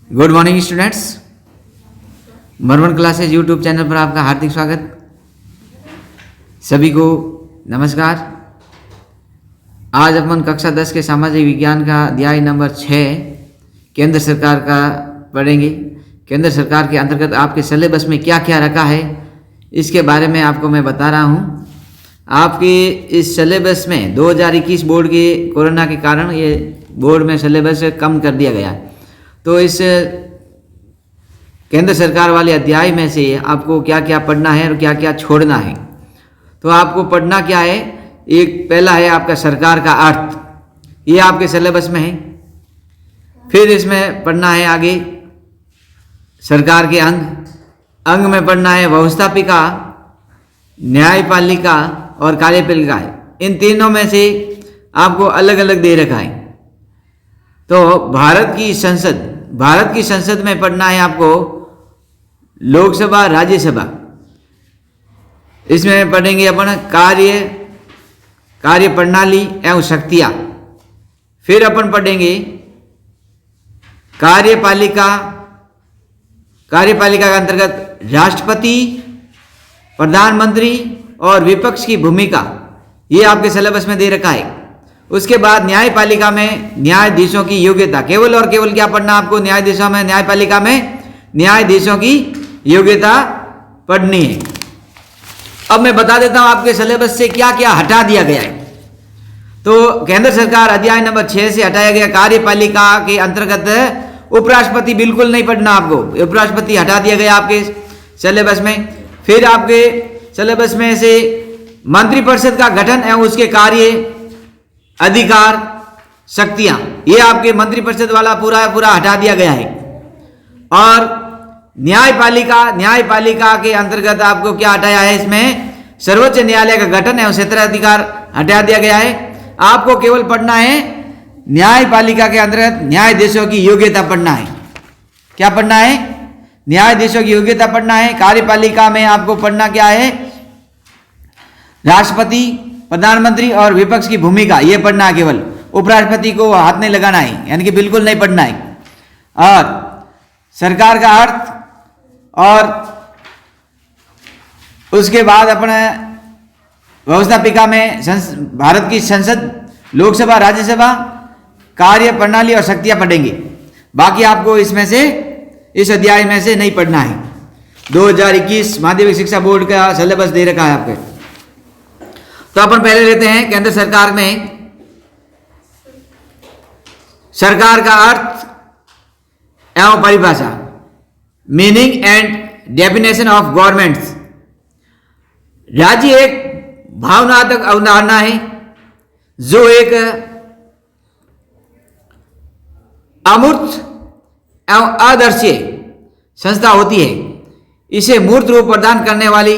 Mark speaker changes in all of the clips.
Speaker 1: Good morning students, मरमन classes YouTube channel पर आपका हार्दिक स्वागत। सभी को नमस्कार। आज अपन कक्षा 10 के सामाजिक विज्ञान का अध्याय नंबर 6 केंद्र सरकार का पढ़ेंगे। केंद्र सरकार के अंतर्गत आपके सिलेबस में क्या क्या रखा है इसके बारे में आपको मैं बता रहा हूँ। आपके इस सिलेबस में 2021 बोर्ड के कोरोना के कारण ये बोर्ड में सिलेबस कम कर दिया गया। तो इस केंद्र सरकार वाले अध्याय में से आपको क्या क्या पढ़ना है और क्या क्या छोड़ना है। तो आपको पढ़ना क्या है, एक पहला है आपका सरकार का अर्थ, ये आपके सिलेबस में है। फिर इसमें पढ़ना है आगे सरकार के अंग में पढ़ना है व्यवस्थापिका, न्यायपालिका और कार्यपालिका है। इन तीनों में से आपको अलग अलग दे रखा है। तो भारत की संसद में पढ़ना है आपको लोकसभा, राज्यसभा। इसमें पढ़ेंगे अपन कार्य प्रणाली एवं शक्तियां। फिर अपन पढ़ेंगे कार्यपालिका के अंतर्गत राष्ट्रपति, प्रधानमंत्री और विपक्ष की भूमिका, ये आपके सिलेबस में दे रखा है। उसके बाद न्यायपालिका में न्यायाधीशों की योग्यता, केवल और केवल क्या पढ़ना आपको, न्यायाधीशों में, न्यायपालिका में न्यायाधीशों की योग्यता पढ़नी है। अब मैं बता देता हूं आपके सिलेबस से क्या क्या हटा दिया गया है। तो केंद्र सरकार अध्याय नंबर 6 से हटाया गया कार्यपालिका के अंतर्गत उपराष्ट्रपति बिल्कुल नहीं पढ़ना आपको, उपराष्ट्रपति हटा दिया गया आपके सिलेबस में। फिर आपके सिलेबस में से मंत्रिपरिषद का गठन एवं उसके कार्य, अधिकार, शक्तियां, ये आपके मंत्रिपरिषद वाला पूरा हटा दिया गया है। और न्यायपालिका के अंतर्गत आपको क्या हटाया है, इसमें सर्वोच्च न्यायालय का गठन एवं क्षेत्राधिकार हटा दिया गया है। आपको केवल पढ़ना है न्यायपालिका के अंतर्गत न्यायाधीशों की योग्यता पढ़ना है। क्या पढ़ना है? न्यायाधीशों की योग्यता पढ़ना है। कार्यपालिका में आपको पढ़ना क्या है, राष्ट्रपति, प्रधानमंत्री और विपक्ष की भूमिका, यह पढ़ना है। केवल उपराष्ट्रपति को हाथ नहीं लगाना है, यानी कि बिल्कुल नहीं पढ़ना है। और सरकार का अर्थ, और उसके बाद अपने व्यवस्थापिका में भारत की संसद, लोकसभा, राज्यसभा, कार्य प्रणाली और शक्तियां पढ़ेंगे। बाकी आपको इसमें से, इस अध्याय में से नहीं पढ़ना है। 2021 माध्यमिक शिक्षा बोर्ड का सिलेबस दे रखा है आपके। तो अपन पहले लेते हैं केंद्र सरकार में सरकार का अर्थ एवं परिभाषा, meaning and definition of governments. राज्य एक भावनात्मक अवधारणा है जो एक अमूर्त एवं अदृश्य संस्था होती है। इसे मूर्त रूप प्रदान करने वाली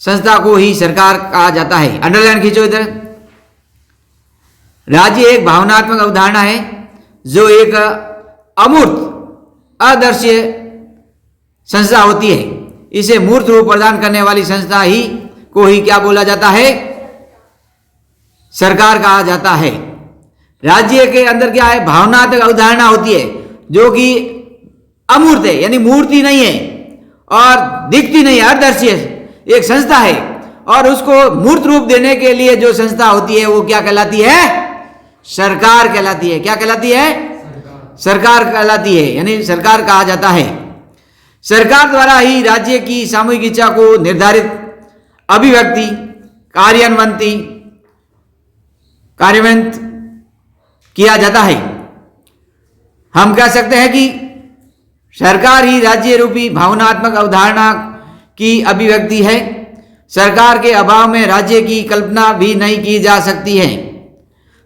Speaker 1: संस्था को ही सरकार कहा जाता है। अंडरलाइन खींचो इधर। राज्य एक भावनात्मक अवधारणा है जो एक अमूर्त, अदृश्य संस्था होती है। इसे मूर्त रूप प्रदान करने वाली संस्था ही को ही क्या बोला जाता है, सरकार कहा जाता है। राज्य के अंदर क्या है, भावनात्मक अवधारणा होती है जो कि अमूर्त है, यानी मूर्ति नहीं है और दिखती नहीं है, अदृश्य एक संस्था है। और उसको मूर्त रूप देने के लिए जो संस्था होती है वो क्या कहलाती है, सरकार कहलाती है। क्या कहलाती है? सरकार कहलाती है, यानी सरकार कहा जाता है। सरकार द्वारा ही राज्य की सामूहिक इच्छा को निर्धारित, अभिव्यक्ति, कार्यान्वित किया जाता है। हम कह सकते हैं कि सरकार ही राज्य रूपी भावनात्मक अवधारणा की अभिव्यक्ति है। सरकार के अभाव में राज्य की कल्पना भी नहीं की जा सकती है।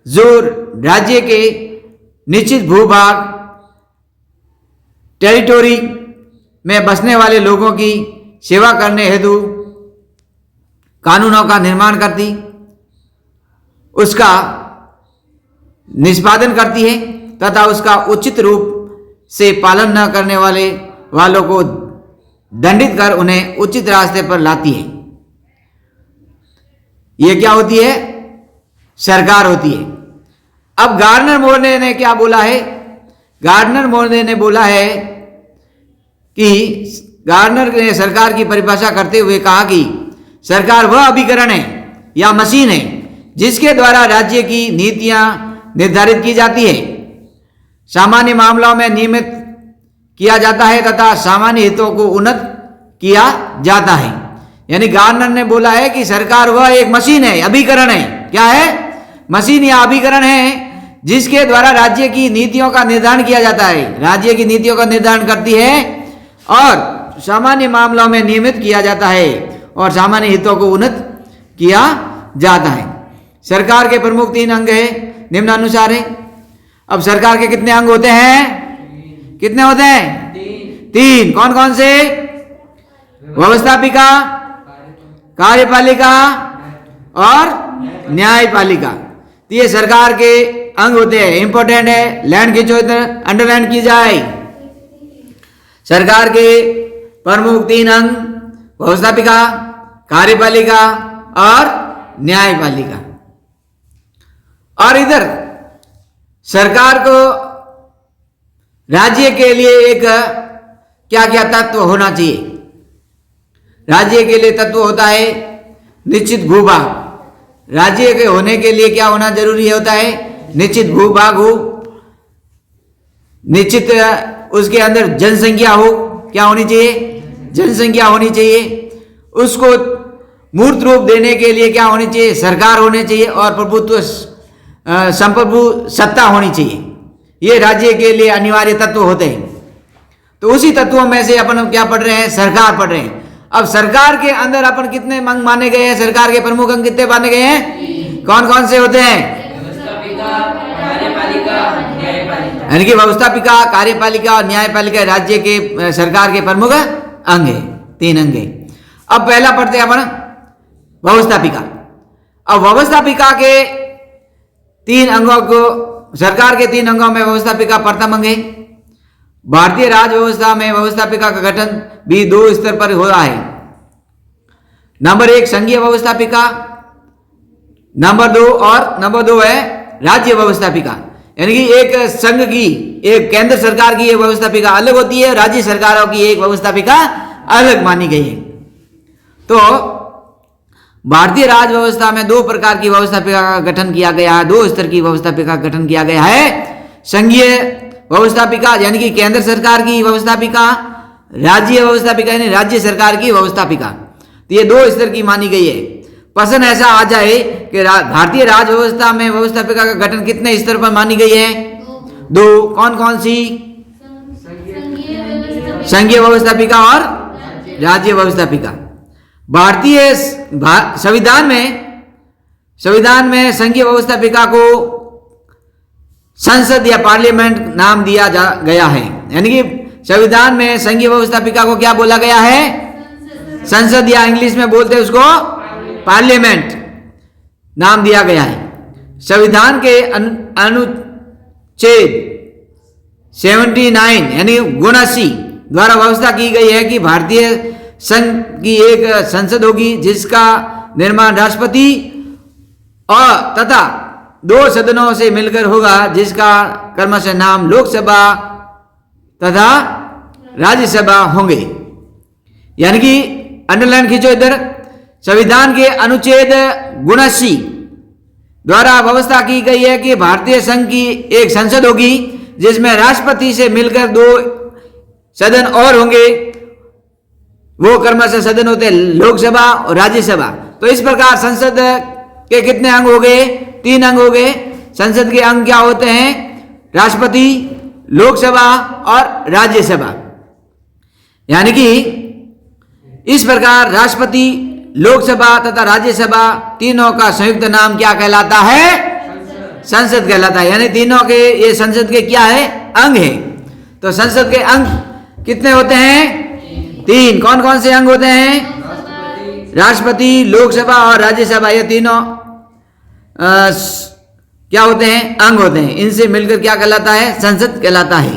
Speaker 1: जो राज्य के निश्चित भूभाग, टेरिटोरी में बसने वाले लोगों की सेवा करने हेतु कानूनों का निर्माण करती, उसका निष्पादन करती है तथा उसका उचित रूप से पालन न करने वालों को दंडित कर उन्हें उचित रास्ते पर लाती है। यह क्या होती है, सरकार होती है। अब गार्नर मोर्ले ने क्या बोला है गार्डनर महोदय ने बोला है कि गार्डनर ने सरकार की परिभाषा करते हुए कहा कि सरकार वह अभिकरण है या मशीन है जिसके द्वारा राज्य की नीतियां निर्धारित की जाती है, सामान्य मामलों में नियमित किया जाता है तथा सामान्य हितों को उन्नत किया जाता है। यानी गार्डनर ने बोला है कि सरकार वह एक मशीन है, अभिकरण है। क्या है? मशीन या अभिकरण है जिसके द्वारा राज्य की नीतियों का निर्धारण किया जाता है, राज्य की नीतियों का निर्धारण करती है और सामान्य मामलों में नियमित किया जाता है और सामान्य हितों को उन्नत किया जाता है। सरकार के प्रमुख 3 अंग है, निम्नानुसार है। अब सरकार के कितने अंग होते हैं? कितने होते हैं? 3। कौन कौन से? व्यवस्थापिका, कार्यपालिका और न्यायपालिका। तो ये सरकार के अंग होते हैं, इंपॉर्टेंट है, लाइन खींचो, इधर अंडरलाइन की जाए। सरकार के प्रमुख 3 अंग, व्यवस्थापिका, कार्यपालिका और न्यायपालिका। और इधर सरकार को राज्य के लिए एक क्या क्या तत्व होना चाहिए? राज्य के लिए तत्व होता है निश्चित भूभाग। राज्य के होने के लिए क्या होना जरूरी होता है? निश्चित भूभाग हो, निश्चित उसके अंदर जनसंख्या हो। क्या होनी चाहिए? जनसंख्या होनी चाहिए। उसको मूर्त रूप देने के लिए क्या होनी चाहिए? सरकार होनी चाहिए और प्रभुत्व संप्रभु सत्ता होनी चाहिए। ये राज्य के लिए अनिवार्य तत्व होते हैं। तो उसी तत्वों में से अपन क्या पढ़ रहे हैं? सरकार पढ़ रहे हैं। अब सरकार के अंदर अपन कितने अंग माने गए हैं? सरकार के प्रमुख अंग कितने माने गए हैं? कौन कौन से होते हैं? यानी कि व्यवस्थापिका, कार्यपालिका और न्यायपालिका राज्य के सरकार के प्रमुख अंग है, 3 अंग है। अब पहला पढ़ते हैं अपन व्यवस्थापिका। अब व्यवस्थापिका के 3 अंगों को, सरकार के 3 अंगों में व्यवस्थापिका प्रथम अंग है। भारतीय राज व्यवस्था में व्यवस्थापिका का गठन भी 2 स्तर पर हो रहा है। नंबर 1 संघीय व्यवस्थापिका, नंबर 2 है राज्य व्यवस्थापिका। यानी कि एक संघ की, एक केंद्र सरकार की एक व्यवस्थापिका अलग होती है, राज्य सरकारों की एक व्यवस्थापिका अलग मानी गई है। तो भारतीय राज व्यवस्था में 2 प्रकार की व्यवस्थापिका का गठन किया गया है, 2 स्तर की व्यवस्थापिका का गठन किया गया है। संघीय व्यवस्थापिका यानी कि केंद्र सरकार की व्यवस्थापिका, राज्य व्यवस्थापिका यानी राज्य सरकार की व्यवस्थापिका। तो ये 2 स्तर की मानी गई है। प्रश्न ऐसा आ जाए कि भारतीय राज व्यवस्था में व्यवस्थापिका का गठन कितने स्तर पर मानी गई है? 2। कौन कौन सी? संघीय व्यवस्थापिका और राज्य व्यवस्थापिका। भारतीय संविधान में संघीय व्यवस्थापिका को संसद या पार्लियामेंट नाम दिया गया है। यानी कि संविधान में संघीय व्यवस्थापिका को क्या बोला गया है? संसद, या इंग्लिश में बोलते हैं उसको पार्लियामेंट नाम दिया गया है। संविधान के अनुच्छेद 79 यानी 79 द्वारा व्यवस्था की गई है कि भारतीय संघ की एक संसद होगी जिसका निर्माण राष्ट्रपति और तथा 2 सदनों से मिलकर होगा, जिसका क्रमशः नाम लोकसभा तथा राज्यसभा होंगे। यानी कि अंडरलाइन खींचो इधर, संविधान के अनुच्छेद 79 द्वारा व्यवस्था की गई है कि भारतीय संघ की एक संसद होगी जिसमें राष्ट्रपति से मिलकर 2 सदन और होंगे। वो क्रमशः सदन होते हैं लोकसभा और राज्यसभा। तो इस प्रकार संसद के कितने अंग हो गए? 3 अंग हो गए। संसद के अंग क्या होते हैं? राष्ट्रपति, लोकसभा और राज्यसभा। यानी कि इस प्रकार राष्ट्रपति, लोकसभा तथा राज्यसभा तीनों का संयुक्त नाम क्या कहलाता है? संसद कहलाता है। यानी तीनों के ये संसद के क्या है? अंग है। तो संसद के अंग कितने होते हैं? 3। कौन कौन से अंग होते हैं? राष्ट्रपति, लोकसभा और राज्यसभा, ये तीनों क्या होते हैं? अंग होते हैं। इनसे मिलकर क्या कहलाता है? संसद कहलाता है।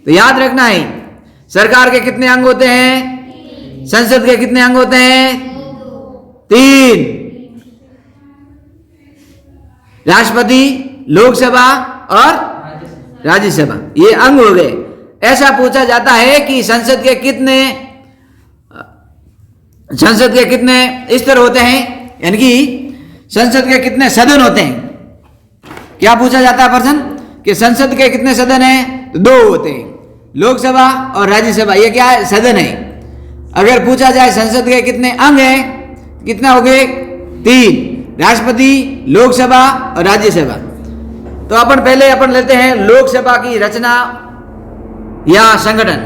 Speaker 1: तो याद रखना है, सरकार के कितने अंग होते हैं? संसद के कितने अंग होते हैं? 3। राष्ट्रपति, लोकसभा और राज्यसभा, ये अंग हो गए। ऐसा पूछा जाता है कि संसद के कितने स्तर होते हैं, यानी कि संसद के कितने सदन होते हैं। क्या पूछा जाता है प्रश्न कि संसद के कितने सदन हैं? तो 2 होते हैं, लोकसभा और राज्यसभा। ये क्या है? सदन है। अगर पूछा जाए संसद के कितने अंग हैं, कितना हो गए? 3, राष्ट्रपति, लोकसभा और राज्यसभा। तो अपन लेते हैं लोकसभा की रचना या संगठन।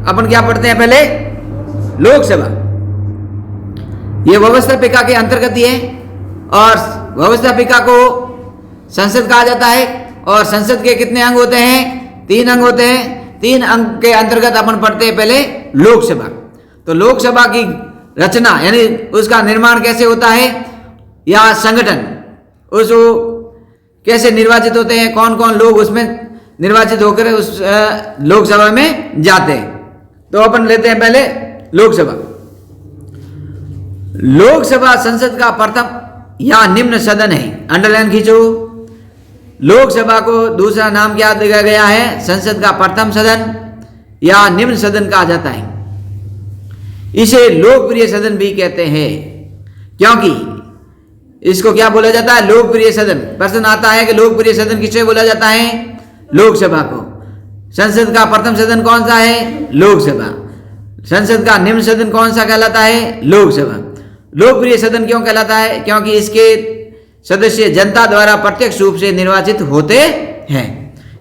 Speaker 1: अपन क्या पढ़ते हैं पहले? लोकसभा। ये व्यवस्थापिका के अंतर्गत ही है और व्यवस्थापिका को संसद कहा जाता है। और संसद के कितने अंग होते हैं? 3 अंग होते हैं। 3 अंग के अंतर्गत अपन पढ़ते हैं पहले लोकसभा। तो लोकसभा की रचना यानी उसका निर्माण कैसे होता है या संगठन, उसको कैसे निर्वाचित होते हैं, कौन कौन लोग उसमें निर्वाचित होकर उस लोकसभा में जाते हैं। तो अपन लेते हैं पहले लोकसभा। लोकसभा संसद का प्रथम या निम्न सदन है। अंडरलाइन खींचो। लोकसभा को दूसरा नाम क्या दिया गया है? संसद का प्रथम सदन या निम्न सदन कहा जाता है। इसे लोकप्रिय सदन भी कहते हैं क्योंकि इसको क्या बोला जाता है? लोकप्रिय सदन। प्रश्न आता है कि लोकप्रिय सदन किसे बोला जाता है? लोकसभा को। संसद का प्रथम सदन कौन सा है? लोकसभा। संसद का निम्न सदन कौन सा कहलाता है? लोकसभा। लोकप्रिय सदन क्यों कहलाता है? क्योंकि इसके सदस्य जनता द्वारा प्रत्यक्ष रूप से निर्वाचित होते हैं।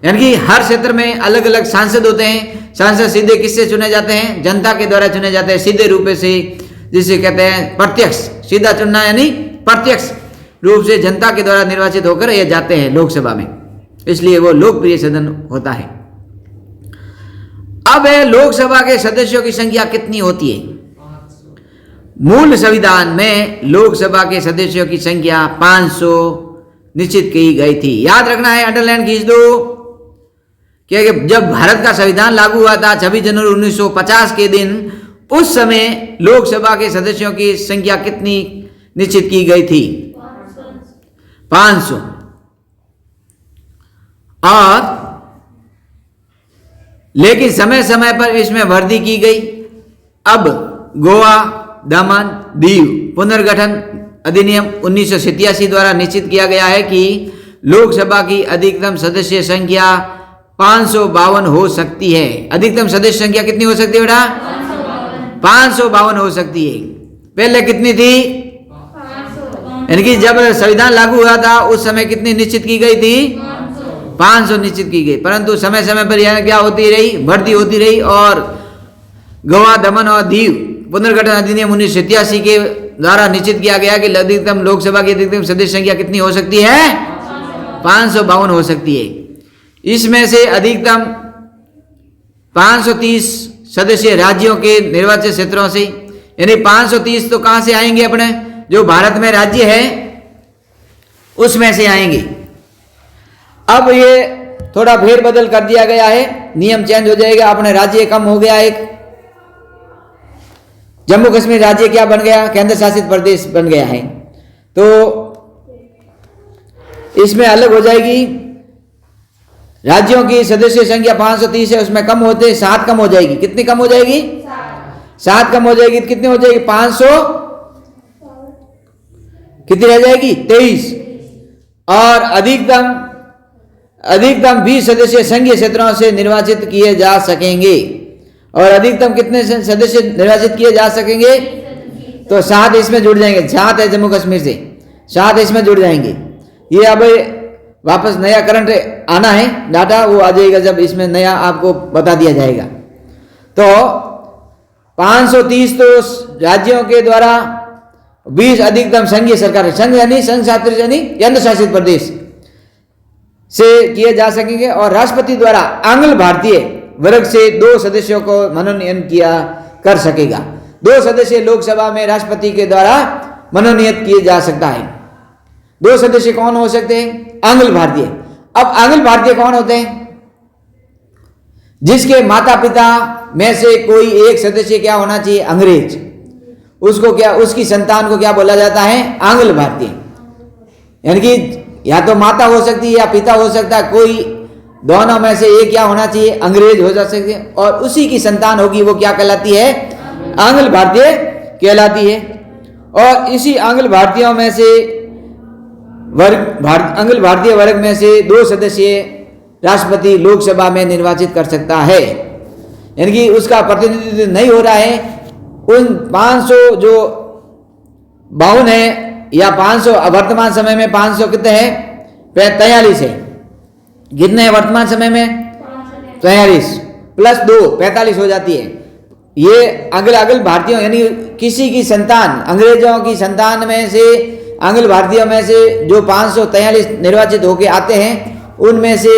Speaker 1: यानी कि हर क्षेत्र में अलग अलग सांसद होते हैं। सांसद सीधे किससे चुने जाते हैं? जनता के द्वारा चुने जाते हैं, सीधे रूप से, जिसे कहते हैं प्रत्यक्ष। सीधा चुनना यानी प्रत्यक्ष रूप से जनता के द्वारा निर्वाचित होकर ये जाते हैं लोकसभा में, इसलिए वो लोकप्रिय सदन होता है। अब लोकसभा के सदस्यों की संख्या कितनी होती है? मूल संविधान में लोकसभा के सदस्यों की संख्या 500 निश्चित की गई थी। याद रखना है, अंडरलाइन खींच दो कि जब भारत का संविधान लागू हुआ था 26 जनवरी 1950 के दिन, उस समय लोकसभा के सदस्यों की संख्या कितनी निश्चित की गई थी? 500। और लेकिन समय समय पर इसमें वृद्धि की गई। अब गोवा, दमन, दीव पुनर्गठन अधिनियम 1987 द्वारा निश्चित किया गया है कि लोकसभा की अधिकतम सदस्य संख्या 552 हो सकती है। अधिकतम सदस्य संख्या कितनी हो सकती है बेटा? 552 हो सकती है। पहले कितनी थी? यानी कि जब संविधान लागू हुआ था उस समय कितनी निश्चित की गई थी? 500 निश्चित की गई। परंतु समय समय पर यह क्या होती रही? बढ़ती होती रही। और गोवा, दमन और दीव पुनर्गठन अधिनियम 1987 के द्वारा निश्चित किया गया कि अधिकतम लोकसभा की अधिकतम सदस्य संख्या कितनी हो सकती है? 552 हो सकती है। इसमें से अधिकतम 530 सदस्य राज्यों के निर्वाचित क्षेत्रों से, यानी 530 तो कहां से आएंगे? अपने जो भारत में राज्य है उसमें से आएंगे। अब ये थोड़ा फेरबदल कर दिया गया है, नियम चेंज हो जाएगा। अपने राज्य कम हो गया, एक जम्मू कश्मीर राज्य क्या बन गया? केंद्र शासित प्रदेश बन गया है। तो इसमें अलग हो जाएगी। राज्यों की सदस्य संख्या 530 है, उसमें कम होते 7 कम हो जाएगी। कितनी कम हो जाएगी? 7 कम हो जाएगी। कितनी हो जाएगी? 500 कितनी रह जाएगी? 23। और अधिकतम 20 सदस्य संघीय क्षेत्रों से निर्वाचित किए जा सकेंगे। और अधिकतम कितने सदस्य निर्वाचित किए जा सकेंगे? तो 7 इसमें जुड़ जाएंगे। 7 है जम्मू कश्मीर से, 7 इसमें जुड़ जाएंगे। ये अब वापस नया करंट आना है डाटा, वो आ जाएगा जब इसमें नया आपको बता दिया जाएगा। तो 530 तो राज्यों के द्वारा, 20 अधिकतम संघीय सरकार, संघ यानी संघ शासित यानी केंद्र शासित प्रदेश से किए जा सकेंगे। और राष्ट्रपति द्वारा आंग्ल भारतीय वर्ग से 2 सदस्यों को मनोनयन किया कर सकेगा। 2 सदस्य लोकसभा में राष्ट्रपति के द्वारा मनोनीत किए जा सकता है। 2 सदस्य कौन हो सकते हैं? आंग्ल भारतीय। अब आंग्ल भारतीय कौन होते हैं? जिसके माता पिता में से कोई एक सदस्य क्या होना चाहिए? अंग्रेज। उसको क्या, उसकी संतान को क्या बोला जाता है? आंग्ल भारतीय। यानी कि या तो माता हो सकती है या पिता हो सकता है, कोई दोनों में से एक क्या होना चाहिए, अंग्रेज हो जा सकते, और उसी की संतान होगी वो क्या कहलाती है, आंग्ल भारतीय कहलाती है। और इसी आंग्ल भारतीयों में से आंग्ल भारतीय वर्ग में से 2 सदस्य राष्ट्रपति लोकसभा में निर्वाचित कर सकता है, यानी कि उसका प्रतिनिधित्व नहीं हो रहा है। उन 500 जो 52 है या 500 वर्तमान समय में 500 कितने हैं, 43 है। कितने हैं वर्तमान समय में, 43 प्लस 2 45 हो जाती है। ये अगल भारतीयों यानी किसी की संतान, अंग्रेजों की संतान में से आंग्ल भारतीयों में से जो 543 निर्वाचित होके आते हैं, उनमें से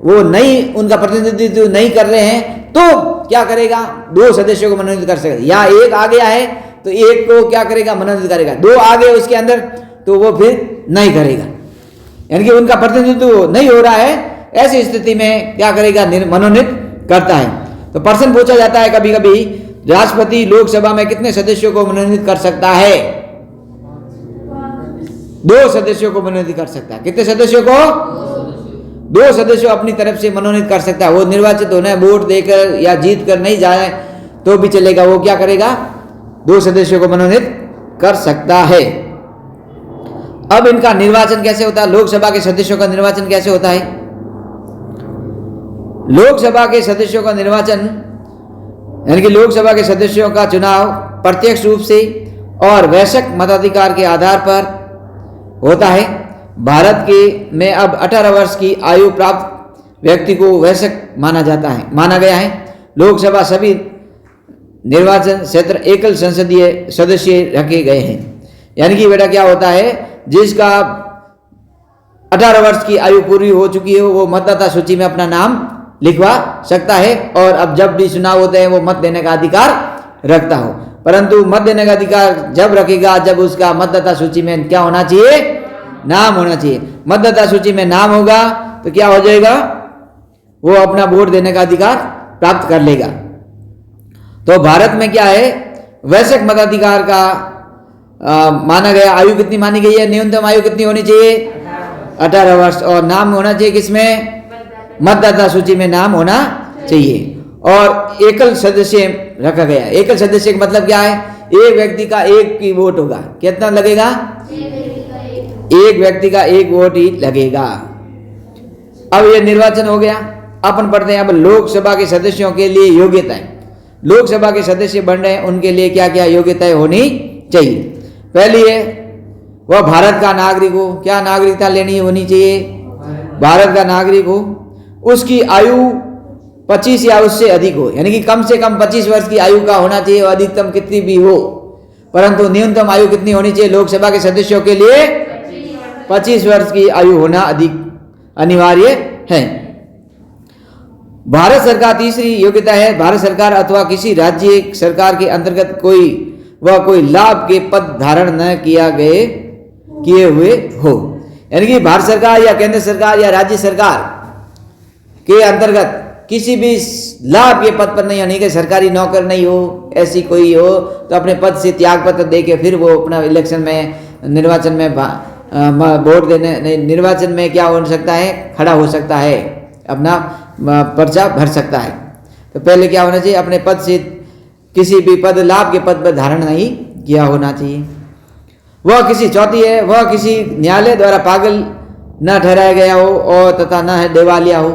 Speaker 1: वो नहीं, उनका प्रतिनिधित्व नहीं कर रहे हैं, तो क्या करेगा, 2 सदस्यों को मनोनीत कर सकेगा। या एक आ गया है तो एक को क्या करेगा, मनोनीत करेगा। 2 आ गए उसके अंदर तो वो फिर नहीं करेगा, यानी कि उनका प्रतिनिधित्व नहीं हो रहा है। ऐसी स्थिति में क्या करेगा, मनोनीत करता है। तो प्रश्न पूछा जाता है कभी कभी, राष्ट्रपति लोकसभा में कितने सदस्यों को मनोनीत कर सकता है, 2 सदस्यों को मनोनीत कर सकता है। कितने सदस्यों को, 2 सदस्यों अपनी तरफ से मनोनीत कर सकता है। वो निर्वाचित होने वोट देकर या जीत कर नहीं जाए तो भी चलेगा, वो क्या करेगा, 2 सदस्यों को मनोनीत कर सकता है। अब इनका निर्वाचन कैसे होता है, लोकसभा के सदस्यों का निर्वाचन कैसे होता है। लोकसभा के सदस्यों का निर्वाचन यानी कि लोकसभा के सदस्यों का चुनाव प्रत्यक्ष रूप से और वयस्क मताधिकार के आधार पर होता है। भारत के में अब 18 वर्ष की आयु प्राप्त व्यक्ति को वयस्क माना गया है। लोकसभा सभी निर्वाचन क्षेत्र एकल संसदीय सदस्य रखे गए हैं, यानी कि बेटा क्या होता है, जिसका 18 वर्ष की आयु पूरी हो चुकी है वो मतदाता सूची में अपना नाम लिखवा सकता है, और अब जब भी चुनाव होते हैं वो मत देने का अधिकार रखता हो। परंतु मत देने का अधिकार जब रखेगा जब उसका मतदाता सूची में क्या होना चाहिए, नाम होना चाहिए। मतदाता सूची में नाम होगा तो क्या हो जाएगा, वो अपना वोट देने का अधिकार प्राप्त कर लेगा। तो भारत में क्या है, वयस्क मताधिकार का माना गया, आयु कितनी मानी गई है, न्यूनतम आयु कितनी होनी चाहिए, 18 वर्ष, और नाम होना चाहिए किसमें, मतदाता सूची में नाम होना चाहिए। और एकल सदस्य रखा गया। एकल सदस्य का मतलब क्या है, एक व्यक्ति का एक की वोट होगा। कितना लगेगा, एक व्यक्ति का एक वोट ही लगेगा। अब ये निर्वाचन हो गया। अपन पढ़ते हैं अब लोकसभा के सदस्यों के लिए योग्यताएं। लोकसभा के सदस्य बन रहे हैं, उनके लिए क्या क्या योग्यताएं होनी चाहिए। पहली है वह भारत का नागरिक हो। क्या नागरिकता लेनी होनी चाहिए, भारत का नागरिक हो। उसकी आयु 25 या उससे अधिक हो, यानी कि कम से कम 25 वर्ष की आयु का होना चाहिए, और अधिकतम कितनी भी हो, परंतु न्यूनतम आयु कितनी होनी चाहिए लोकसभा के सदस्यों के लिए, 25 वर्ष की आयु होना अधिक अनिवार्य है। भारत सरकार, तीसरी योग्यता है भारत सरकार अथवा किसी राज्य सरकार के अंतर्गत कोई लाभ के पद धारण न किए हुए हो, यानी कि भारत सरकार या केंद्र सरकार या राज्य सरकार के अंतर्गत किसी भी लाभ के पद पर नहीं, यानी कि सरकारी नौकर नहीं हो, ऐसी कोई हो तो अपने पद से त्याग पत्र दे के फिर वो अपना इलेक्शन में, निर्वाचन में वोट देने, निर्वाचन में क्या हो सकता है, खड़ा हो सकता है, अपना पर्चा भर सकता है। तो पहले क्या होना चाहिए, अपने पद से किसी भी पद, लाभ के पद पर धारण नहीं किया होना चाहिए। वह किसी, चौथी है, वह किसी न्यायालय द्वारा पागल न ठहराया गया हो और तथा न है दिवालिया हो।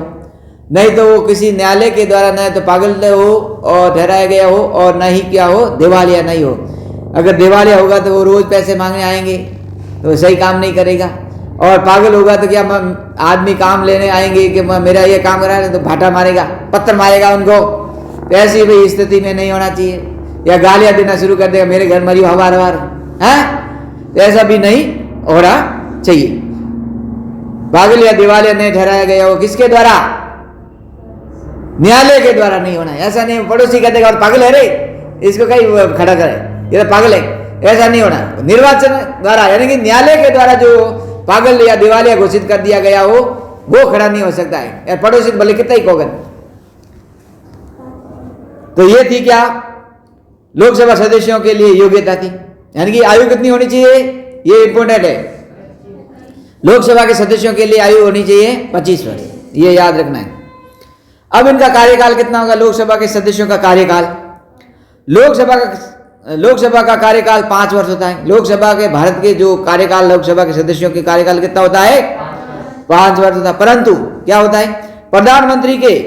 Speaker 1: नहीं तो वो किसी न्यायालय के द्वारा न तो पागल हो और ठहराया गया हो, और न ही क्या हो, दिवालिया नहीं हो। अगर दिवालिया होगा तो वो रोज पैसे मांगने आएंगे तो सही काम नहीं करेगा, और पागल होगा तो क्या आदमी काम लेने आएंगे कि मेरा ये काम करा है तो भाटा मारेगा, पत्थर मारेगा उनको। तो ऐसी भी स्थिति में नहीं होना चाहिए, या गालियां देना शुरू कर देगा, मेरे घर मरी हवार है, तो ऐसा भी नहीं होना चाहिए। पागल या दिवालिया नहीं ठहराया गया हो, किसके द्वारा, न्यायालय के द्वारा नहीं होना है। ऐसा नहीं पड़ोसी कहते और पागल है रे, इसको कहीं खड़ा करे, ये तो पागल है, ऐसा नहीं होना। निर्वाचन द्वारा, यानी कि न्यायालय के द्वारा जो पागल या दिवालिया घोषित कर दिया गया हो वो खड़ा नहीं हो सकता है, या पड़ोसी भले कितना ही कोगन। तो ये थी क्या, लोकसभा सदस्यों के लिए योग्यता थी, यानी कि आयु कितनी होनी चाहिए, ये इंपोर्टेंट है। लोकसभा के सदस्यों के लिए आयु होनी चाहिए 25 वर्ष। ये याद रखना है। अब इनका कार्यकाल कितना होगा, लोकसभा के सदस्यों का कार्यकाल? लोकसभा का कार्यकाल 5 वर्ष होता है। लोकसभा के भारत के जो कार्यकाल, लोकसभा के सदस्यों के कार्यकाल कितना होता है? 5 वर्ष होता है। परंतु क्या होता है, प्रधानमंत्री के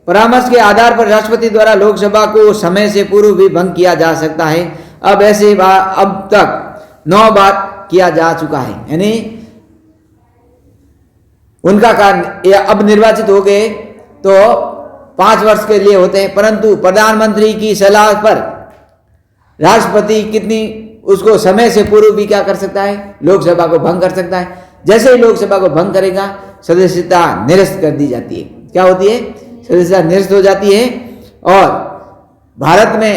Speaker 1: परामर्श के आधार पर राष्ट्रपति द्वारा लोकसभा को समय से पूर्व भी भंग किया जा सकता है। अब ऐसे अब तक 9 बार किया जा चुका है, यानी उनका कार्य अब निर्वाचित हो गए तो 5 वर्ष के लिए होते हैं, परंतु प्रधानमंत्री की सलाह पर राष्ट्रपति कितनी उसको समय से पूर्व भी क्या कर सकता है, लोकसभा को भंग कर सकता है। जैसे ही लोकसभा को भंग करेगा सदस्यता निरस्त कर दी जाती है। क्या होती है? सदस्यता निरस्त हो जाती है। और भारत में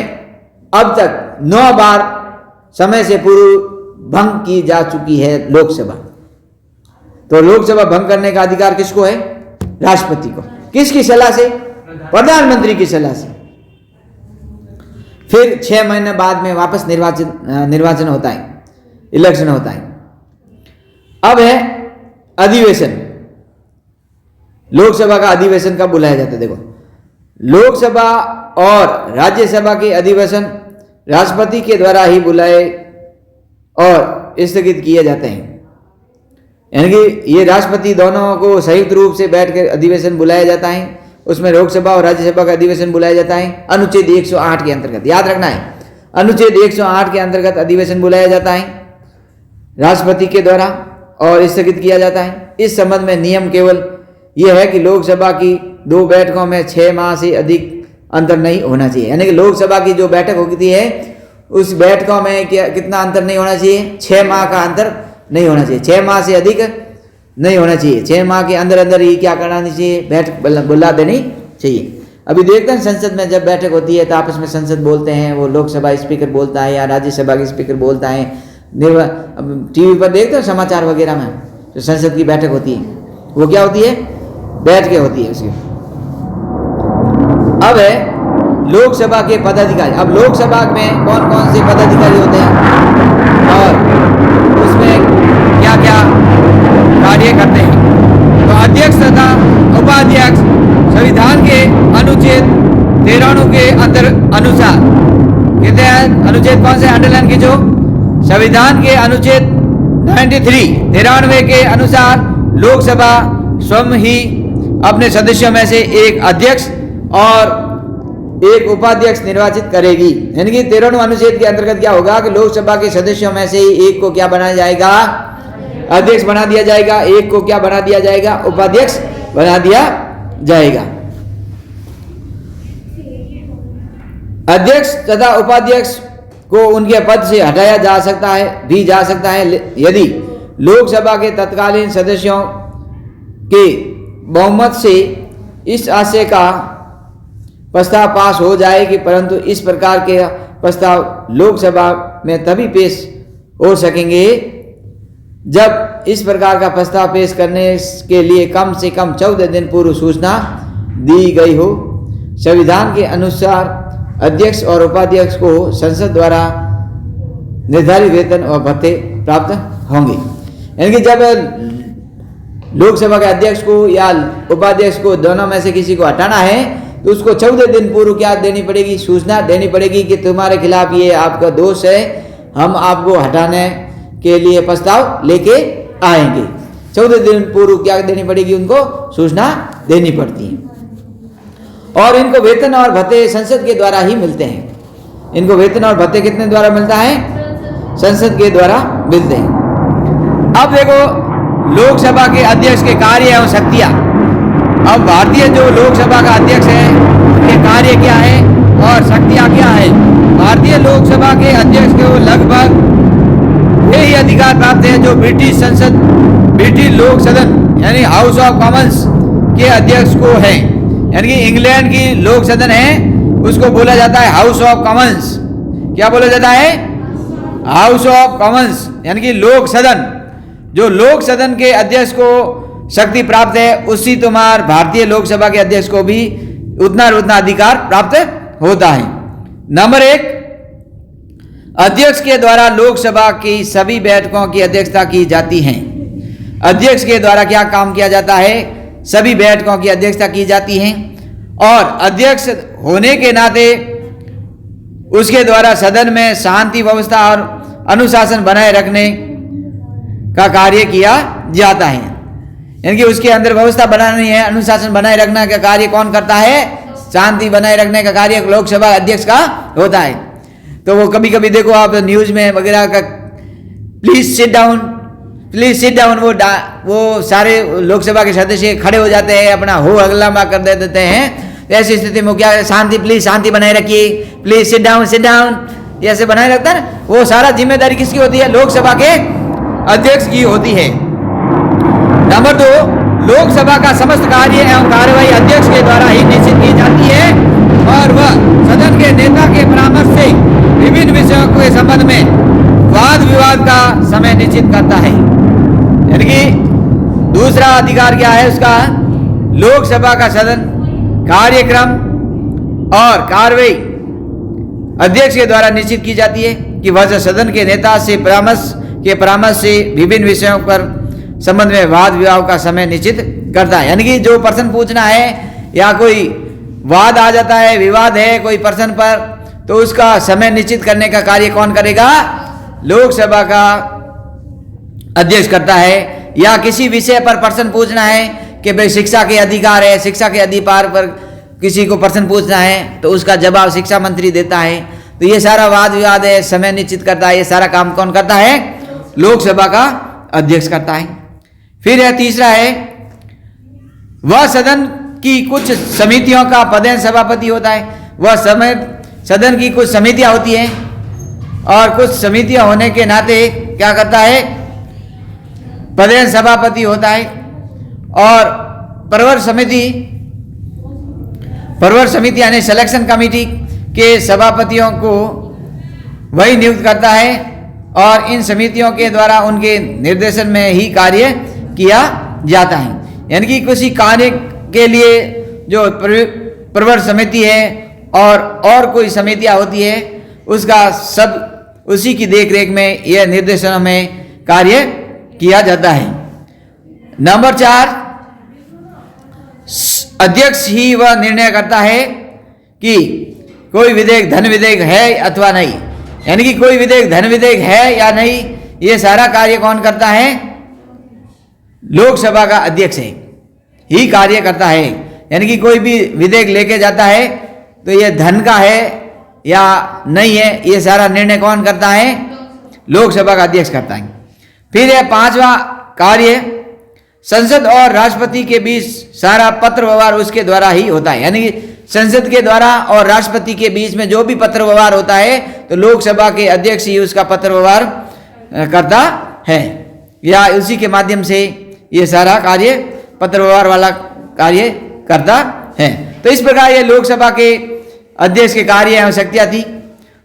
Speaker 1: अब तक 9 बार समय से पूर्व भंग की जा चुकी है लोकसभा। तो लोकसभा भंग करने का अधिकार किसको है? राष्ट्रपति को। किसकी सलाह से? प्रधानमंत्री की सलाह से। फिर 6 महीने बाद में वापस निर्वाचन होता है, इलेक्शन होता है। अब है अधिवेशन। लोकसभा का अधिवेशन कब बुलाया जाता है? देखो, लोकसभा और राज्यसभा के अधिवेशन राष्ट्रपति के द्वारा ही बुलाए और स्थगित किए जाते हैं। यानी कि ये राष्ट्रपति दोनों को संयुक्त रूप से बैठकर अधिवेशन बुलाया जाता है। उसमें लोकसभा और राज्यसभा का अधिवेशन बुलाया जाता है अनुच्छेद 108 के अंतर्गत। याद रखना है, अनुच्छेद 108 के अंतर्गत अधिवेशन बुलाया जाता है राष्ट्रपति के द्वारा और स्थगित किया जाता है। इस संबंध में नियम केवल यह है कि लोकसभा की 2 बैठकों में 6 माह से अधिक अंतर नहीं होना चाहिए। यानी कि लोकसभा की जो बैठक होती है उस बैठकों में कितना अंतर नहीं होना चाहिए? 6 माह का अंतर नहीं होना चाहिए। 6 माह से अधिक नहीं होना चाहिए। 6 माह के अंदर अंदर ही क्या करानी चाहिए? बैठक बुला देनी चाहिए। अभी देखते हैं संसद में जब बैठक होती है तो आपस में संसद बोलते हैं, वो लोकसभा स्पीकर बोलता है या राज्यसभा के स्पीकर बोलता है। टीवी पर देखते हो समाचार वगैरह में जो संसद की बैठक होती है वो क्या होती है? बैठ के होती है उसकी। अब है लोकसभा के पदाधिकारी। अब लोकसभा में कौन कौन से पदाधिकारी होते हैं और उसमें क्या क्या कार्य करते हैं? तो अध्यक्ष तथा उपाध्यक्ष संविधान के अनुच्छेद 93 के अनुसार कहते हैं, अनुच्छेद कौन से अंडरलाइन कीजिए? संविधान के अनुच्छेद 93 के अनुसार लोकसभा स्वयं ही अपने सदस्यों में से एक अध्यक्ष और एक उपाध्यक्ष निर्वाचित करेगी। यानी कि 13वें अनुच्छेद के अंतर्गत क्या होगा कि लोकसभा के सदस्यों में से ही एक को क्या बनाया जाएगा? अध्यक्ष बना दिया जाएगा। एक को क्या बना दिया जाएगा? उपाध्यक्ष बना दिया जाएगा। अध्यक्ष तथा उपाध्यक्ष को उनके पद से हटाया जा सकता है यदि लोकसभा के तत्कालीन सदस्यों के बहुमत से इस आशय का प्रस्ताव पास हो जाए कि परंतु इस प्रकार के प्रस्ताव लोकसभा में तभी पेश हो सकेंगे जब इस प्रकार का प्रस्ताव पेश करने के लिए कम से कम 14 दिन पूर्व सूचना दी गई हो। संविधान के अनुसार अध्यक्ष और उपाध्यक्ष को संसद द्वारा निर्धारित वेतन और भत्ते प्राप्त होंगे। यानी कि जब लोकसभा के अध्यक्ष को या उपाध्यक्ष को दोनों में से किसी को हटाना है तो उसको 14 दिन पूर्व क्या देनी पड़ेगी? सूचना देनी पड़ेगी कि तुम्हारे खिलाफ ये आपका दोष है, हम आपको हटाने के लिए प्रस्ताव लेके आएंगे। 14 दिन पूर्व क्या देनी पड़ेगी? उनको सूचना देनी पड़ती है। और इनको वेतन और भत्ते संसद के द्वारा ही मिलते हैं। इनको वेतन और भत्ते कितने द्वारा मिलता है? संसद के द्वारा मिलते हैं। अब देखो लोकसभा के अध्यक्ष के कार्य एवं शक्तियां। अब भारतीय जो लोकसभा का अध्यक्ष है उनके कार्य क्या है और शक्तियां क्या है? भारतीय लोकसभा के अध्यक्ष को लगभग यही अधिकार प्राप्त है जो ब्रिटिश लोक सदन यानी हाउस ऑफ कॉमन्स के अध्यक्ष को है। यानी कि इंग्लैंड की लोक सदन है उसको बोला जाता है हाउस ऑफ कॉमन्स। क्या बोला जाता है? हाउस ऑफ कॉमन्स यानी कि लोक सदन। जो लोक सदन के अध्यक्ष को शक्ति प्राप्त है उसी तुम्हार भारतीय लोकसभा के अध्यक्ष को भी उतना अधिकार प्राप्त होता है। नंबर 1, अध्यक्ष के द्वारा लोकसभा की सभी बैठकों की अध्यक्षता की जाती है। अध्यक्ष के द्वारा क्या काम किया जाता है? सभी बैठकों की अध्यक्षता की जाती है और अध्यक्ष होने के नाते उसके द्वारा सदन में शांति व्यवस्था और अनुशासन बनाए रखने का कार्य किया जाता है। यानी कि उसके अंदर व्यवस्था बनानी है, अनुशासन बनाए रखने का कार्य कौन करता है? शांति बनाए रखने का कार्य लोकसभा अध्यक्ष का होता है। तो वो कभी कभी देखो आप न्यूज में वगैरह का प्लीज सिट डाउन वो सारे लोकसभा के सदस्य खड़े हो जाते हैं, अपना हो हल्ला कर देते हैं। ऐसी स्थिति में क्या शांति, प्लीज शांति बनाए रखिए, प्लीज सिट डाउन ऐसे बनाए रखता है ना। वो सारा जिम्मेदारी किसकी होती है? लोकसभा के अध्यक्ष की होती है। नंबर 2, लोकसभा का समस्त कार्य एवं कार्यवाही अध्यक्ष के द्वारा ही निश्चित की जाती है और वह सदन के नेता के परामर्श से विभिन्न विषयों के संबंध में वाद विवाद का समय निश्चित करता है। यानी कि दूसरा अधिकार क्या है उसका? लोकसभा का सदन कार्यक्रम और कार्यवाही अध्यक्ष के द्वारा निश्चित की जाती है कि वह सदन के नेता से परामर्श से विभिन्न विषयों पर संबंध में वाद विवाद का समय निश्चित करता है। यानी कि जो प्रश्न पूछना है या कोई वाद आ जाता है, विवाद है कोई प्रश्न पर, तो उसका समय निश्चित करने का कार्य कौन करेगा? लोकसभा का अध्यक्ष करता है। या किसी विषय पर प्रश्न पूछना है कि भाई शिक्षा के अधिकार है, शिक्षा के अधिकार पर किसी को प्रश्न पूछना है तो उसका जवाब शिक्षा मंत्री देता है। तो ये सारा वाद विवाद है, समय निश्चित करता है, ये सारा काम कौन करता है? लोकसभा का अध्यक्ष करता है। फिर यह तीसरा है, वह सदन की कुछ समितियों का पदेन सभापति होता है। वह सदन की कुछ समितियां होती हैं और कुछ समितियां होने के नाते क्या करता है? पदेन सभापति होता है। और प्रवर समिति यानी सिलेक्शन कमेटी के सभापतियों को वही नियुक्त करता है और इन समितियों के द्वारा उनके निर्देशन में ही कार्य किया जाता है। यानी कि किसी कार्य के लिए जो प्रवर समिति है और कोई समितियां होती है उसका सब उसी की देखरेख में यह निर्देशनों में कार्य किया जाता है। नंबर 4, अध्यक्ष ही वह निर्णय करता है कि कोई विधेयक धन विधेयक है अथवा नहीं। यानी कि कोई विधेयक धन विधेयक है या नहीं, ये सारा कार्य कौन करता है? लोकसभा का अध्यक्ष ही कार्य करता है। यानी कि कोई भी विधेयक लेके जाता है तो ये धन का है या नहीं है, ये सारा निर्णय कौन करता है? लोकसभा का अध्यक्ष करता है। फिर यह 5वां कार्य, संसद और राष्ट्रपति के बीच सारा पत्र व्यवहार उसके द्वारा ही होता है। यानी कि संसद के द्वारा और राष्ट्रपति के बीच में जो भी पत्र व्यवहार होता है तो लोकसभा के अध्यक्ष ही उसका पत्र व्यवहार करता है या उसी के माध्यम से ये सारा कार्य पत्र व्यवहार वाला कार्य करता है। तो इस प्रकार ये लोकसभा के अध्यक्ष के कार्य एवं शक्तियां थी।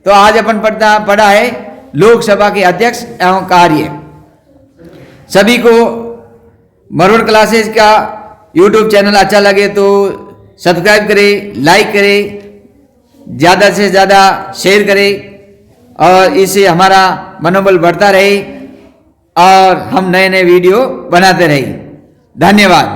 Speaker 1: तो आज अपन पढ़ा है लोकसभा के अध्यक्ष एवं कार्य। सभी को मरोड़ क्लासेस का यूट्यूब चैनल अच्छा लगे तो सब्सक्राइब करें, लाइक करें, ज़्यादा से ज़्यादा शेयर करें और इससे हमारा मनोबल बढ़ता रहे और हम नए नए वीडियो बनाते रहें। धन्यवाद।